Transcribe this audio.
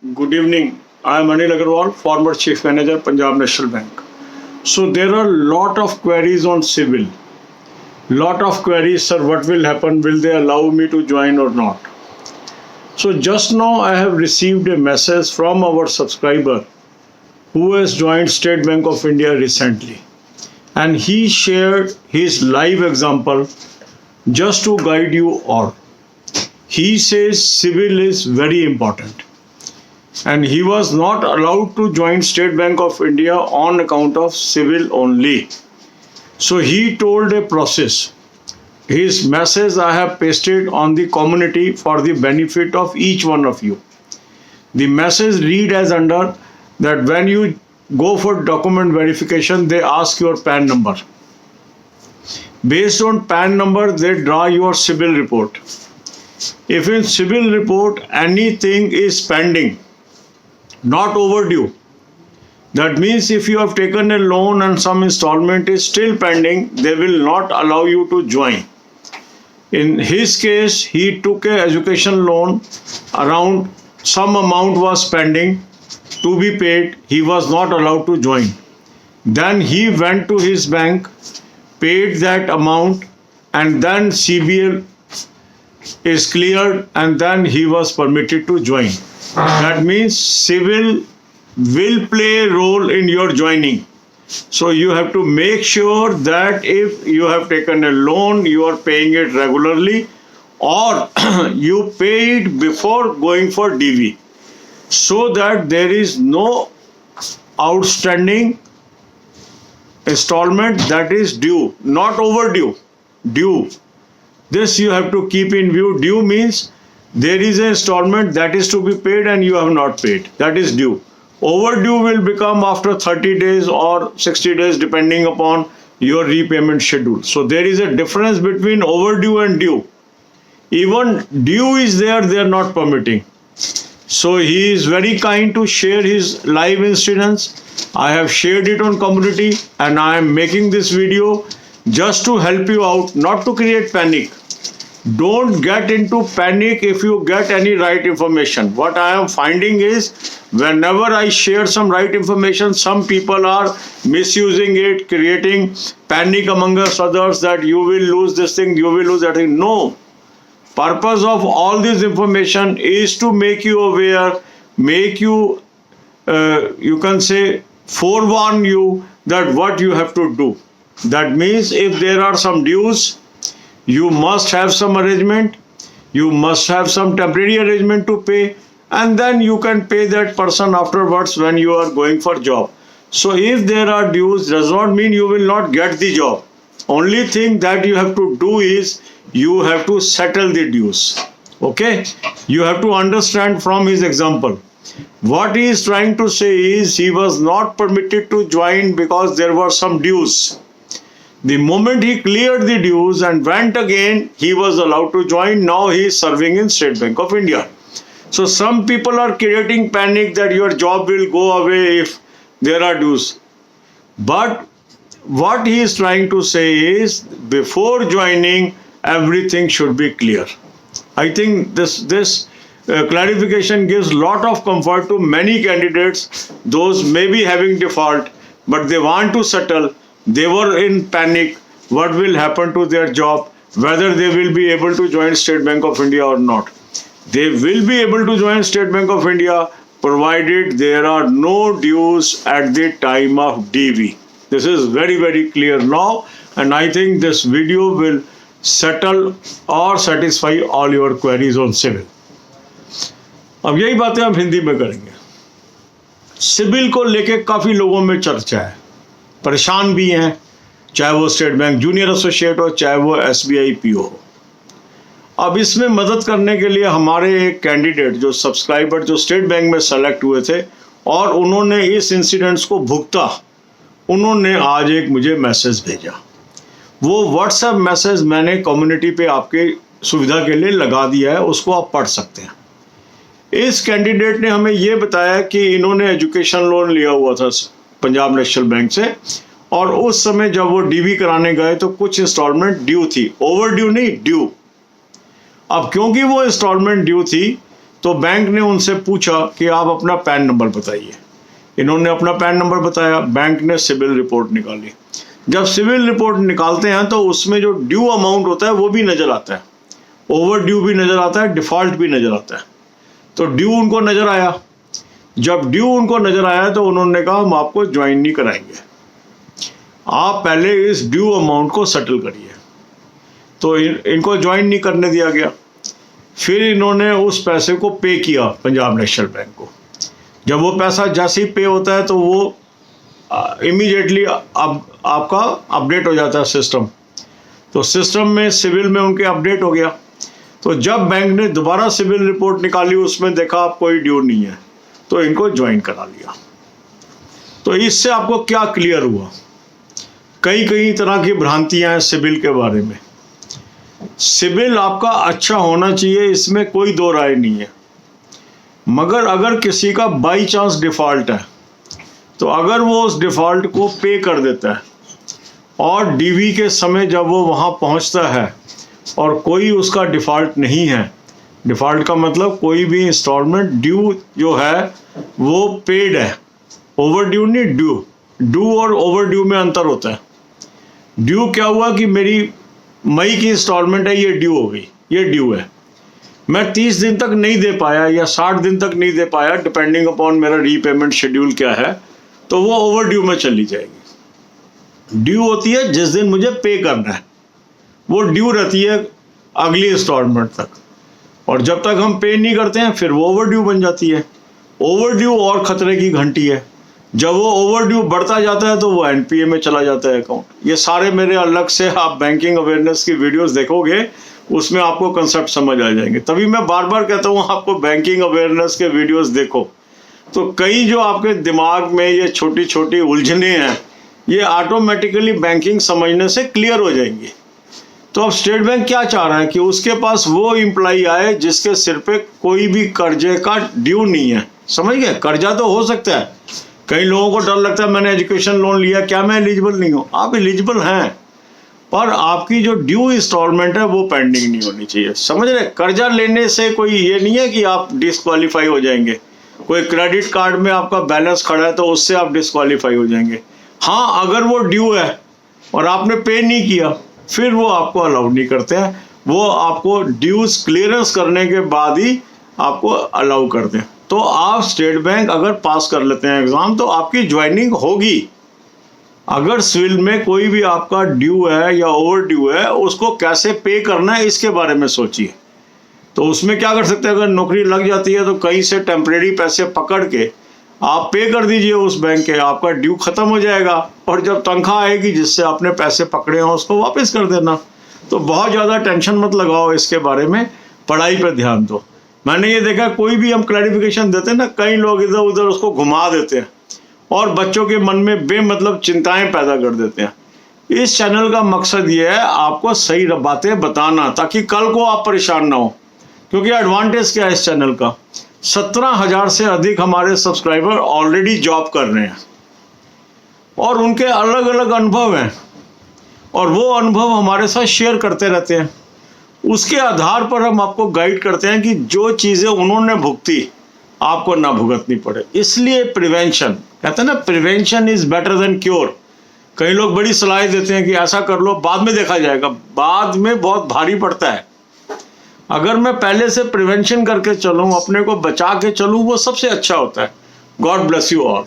Good evening. I am Anil Agarwal, former Chief Manager, Punjab National Bank. So there are a lot of queries on CIBIL. Lot of queries, sir, what will happen? Will they allow me to join or not? So just now I have received a message from our subscriber who has joined State Bank of India recently. And he shared his live example just to guide you all. He says CIBIL is very important. And he was not allowed to join State Bank of India on account of CIBIL only. So he told a process. His message I have pasted on the community for the benefit of each one of you. The message read as under that when you go for document verification, they ask your PAN number. Based on PAN number, they draw your CIBIL report. If in CIBIL report anything is pending, not overdue, that means if you have taken a loan and some installment is still pending, they will not allow you to join. In his case, he took an education loan, around some amount was pending to be paid, he was not allowed to join. Then he went to his bank, paid that amount, and then CBL is cleared, and then he was permitted to join. That means CIBIL will play a role in your joining. So you have to make sure that if you have taken a loan, you are paying it regularly, or you pay it before going for DV, so that there is no outstanding installment that is due, not overdue, due. This you have to keep in view. Due means there is an installment that is to be paid and you have not paid. That is due. Overdue will become after 30 days or 60 days depending upon your repayment schedule. So there is a difference between overdue and due. Even due is there, they are not permitting. So he is very kind to share his live incidents. I have shared it on community and I am making this video just to help you out, not to create panic. Don't get into panic if you get any right information. What I am finding is whenever I share some right information, some people are misusing it, creating panic among us others that you will lose this thing, you will lose that thing. No. Purpose of all this information is to make you aware, make you, you can say, forewarn you that what you have to do. That means if there are some dues, you must have some arrangement, you must have some temporary arrangement to pay, and then you can pay that person afterwards when you are going for job. So if there are dues, does not mean you will not get the job. Only thing that you have to do is you have to settle the dues. Okay? You have to understand from his example. What he is trying to say is he was not permitted to join because there were some dues. The moment he cleared the dues and went again, he was allowed to join. Now he is serving in State Bank of India. So some people are creating panic that your job will go away if there are dues. But what he is trying to say is before joining, everything should be clear. I think this clarification gives lot of comfort to many candidates. Those may be having default, but they want to settle. They were in panic. What will happen to their job? Whether they will be able to join State Bank of India or not. They will be able to join State Bank of India provided there are no dues at the time of DV. This is very, very clear now, and I think this video will settle or satisfy all your queries on CIBIL. अब यही बातें हम हिंदी में करेंगे. CIBIL को लेके काफी लोगों में चर्चा है, परेशान भी हैं, चाहे वो स्टेट बैंक जूनियर एसोसिएट हो, चाहे वो SBI PO हो. अब इसमें मदद करने के लिए हमारे एक कैंडिडेट जो सब्सक्राइबर जो स्टेट बैंक में सेलेक्ट हुए थे और उन्होंने इस इंसिडेंट्स को भुगता, उन्होंने आज एक मुझे मैसेज भेजा. वो व्हाट्सएप मैसेज मैंने कम्युनिटी पे आपके सुविधा के लिए लगा दिया है, उसको आप पढ़ सकते हैं. इस कैंडिडेट ने हमें ये बताया कि इन्होंने एजुकेशन लोन लिया हुआ था पंजाब नेशनल बैंक से, और उस समय जब वो DV कराने गए तो कुछ इंस्टॉलमेंट ड्यू थी, ओवर ड्यू नहीं, ड्यू. अब क्योंकि वो इंस्टॉलमेंट ड्यू थी, तो बैंक ने उनसे पूछा कि आप अपना पैन नंबर बताइए। इन्होंने अपना पैन नंबर बताया, बैंक ने सिविल रिपोर्ट निकाली। जब सिविल रिपोर्ट निकालते हैं तो उसमें जो ड्यू अमाउंट होता है वो भी नज़र आता है, ओवर ड्यू भी नज़र आता है, डिफ़ॉल्ट भी नज़र आता है। तो ड्यू उनको नज़र आया। जब ड्यू उनको नज़र आया तो उन्होंने कहा हम आपको ज्वाइन नहीं कराएंगे, आप पहले इस ड्यू अमाउंट को सेटल करिए। तो इनको ज्वाइन नहीं करने दिया गया। फिर इन्होंने उस पैसे को पे किया पंजाब नेशनल बैंक को। जब वो पैसा जैसे ही पे होता है तो वो इमीडिएटली आपका अपडेट हो जाता है सिस्टम। तो सिस्टम में सिविल में उनके अपडेट हो गया। तो जब बैंक ने दोबारा सिविल रिपोर्ट निकाली, उसमें देखा आप कोई ड्यू नहीं है, तो इनको ज्वाइन करा लिया। तो इससे आपको क्या क्लियर हुआ? कई तरह की भ्रांतियां हैं सिविल के बारे में। सिविल आपका अच्छा होना चाहिए, इसमें कोई दो राय नहीं है, मगर अगर किसी का बाई चांस डिफ़ॉल्ट है तो अगर वो उस डिफ़ॉल्ट को पे कर देता है और डीवी के समय जब वो वहाँ पहुँचता है और कोई उसका डिफ़ॉल्ट नहीं है, डिफ़ॉल्ट का मतलब कोई भी इंस्टॉलमेंट ड्यू जो है वो पेड है, ओवर ड्यू नहीं, ड्यू और ओवर ड्यू में अंतर होता है। ड्यू क्या हुआ कि मेरी मई की इंस्टॉलमेंट है, ये ड्यू हो गई, ये ड्यू है, मैं 30 दिन तक नहीं दे पाया या 60 दिन तक नहीं दे पाया, डिपेंडिंग अपॉन मेरा रीपेमेंट शेड्यूल क्या है, तो वो ओवर ड्यू में चली जाएगी। ड्यू होती है जिस दिन मुझे पे करना है, वो ड्यू रहती है अगली इंस्टॉलमेंट तक, और जब तक हम पे नहीं करते हैं फिर वो ओवर ड्यू बन जाती है। ओवर ड्यू और ख़तरे की घंटी है। जब वो ओवर ड्यू बढ़ता जाता है तो वो एनपीए में चला जाता है अकाउंट। ये सारे मेरे अलग से आप बैंकिंग अवेयरनेस की वीडियोस देखोगे, उसमें आपको कंसेप्ट समझ आ जाएंगे। तभी मैं बार बार कहता हूँ आपको बैंकिंग अवेयरनेस के वीडियोस देखो, तो कई जो आपके दिमाग में ये छोटी छोटी उलझने हैं ये ऑटोमेटिकली बैंकिंग समझने से क्लियर हो जाएंगी। तो अब स्टेट बैंक क्या चाह रहा है कि उसके पास वो एम्प्लॉई आए जिसके सिर पे कोई भी कर्जे का ड्यू नहीं है। समझ गए? कर्जा तो हो सकता है, कई लोगों को डर लगता है मैंने एजुकेशन लोन लिया, क्या मैं एलिजिबल नहीं हूँ? आप एलिजिबल हैं, पर आपकी जो ड्यू इंस्टॉलमेंट है वो पेंडिंग नहीं होनी चाहिए। समझ रहे? कर्जा लेने से कोई ये नहीं है कि आप डिस्क्वालीफाई हो जाएंगे। कोई क्रेडिट कार्ड में आपका बैलेंस खड़ा है तो उससे आप डिस्क्वालीफाई हो जाएंगे। हाँ, अगर वो ड्यू है और आपने पे नहीं किया फिर वो आपको अलाउ नहीं करते हैं, वो आपको ड्यूज क्लियरेंस करने के बाद ही आपको अलाउ करते हैं। तो आप स्टेट बैंक अगर पास कर लेते हैं एग्ज़ाम तो आपकी ज्वाइनिंग होगी। अगर सिविल में कोई भी आपका ड्यू है या ओवर ड्यू है, उसको कैसे पे करना है इसके बारे में सोचिए। तो उसमें क्या कर सकते हैं, अगर नौकरी लग जाती है तो कहीं से टेम्परेरी पैसे पकड़ के आप पे कर दीजिए उस बैंक के, आपका ड्यू ख़त्म हो जाएगा, और जब तनख्वाह आएगी जिससे आपने पैसे पकड़े हैं उसको वापस कर देना। तो बहुत ज़्यादा टेंशन मत लगाओ इसके बारे में, पढ़ाई पर ध्यान दो। मैंने ये देखा कोई भी हम क्लैरिफिकेशन देते हैं ना, कई लोग इधर उधर उसको घुमा देते हैं और बच्चों के मन में बेमतलब चिंताएं पैदा कर देते हैं। इस चैनल का मकसद ये है आपको सही बातें बताना, ताकि कल को आप परेशान ना हो। क्योंकि एडवांटेज क्या है इस चैनल का, 17,000 से अधिक हमारे सब्सक्राइबर ऑलरेडी जॉब कर रहे हैं और उनके अलग अलग अनुभव हैं, और वो अनुभव हमारे साथ शेयर करते रहते हैं। उसके आधार पर हम आपको गाइड करते हैं कि जो चीज़ें उन्होंने भुगती आपको ना भुगतनी पड़े। इसलिए प्रिवेंशन, कहते हैं ना, prevention is better than cure. कई लोग बड़ी सलाह देते हैं कि ऐसा कर लो बाद में देखा जाएगा, बाद में बहुत भारी पड़ता है। अगर मैं पहले से प्रिवेंशन करके चलूँ, अपने को बचा के चलूँ, वो सबसे अच्छा होता है। God bless you all.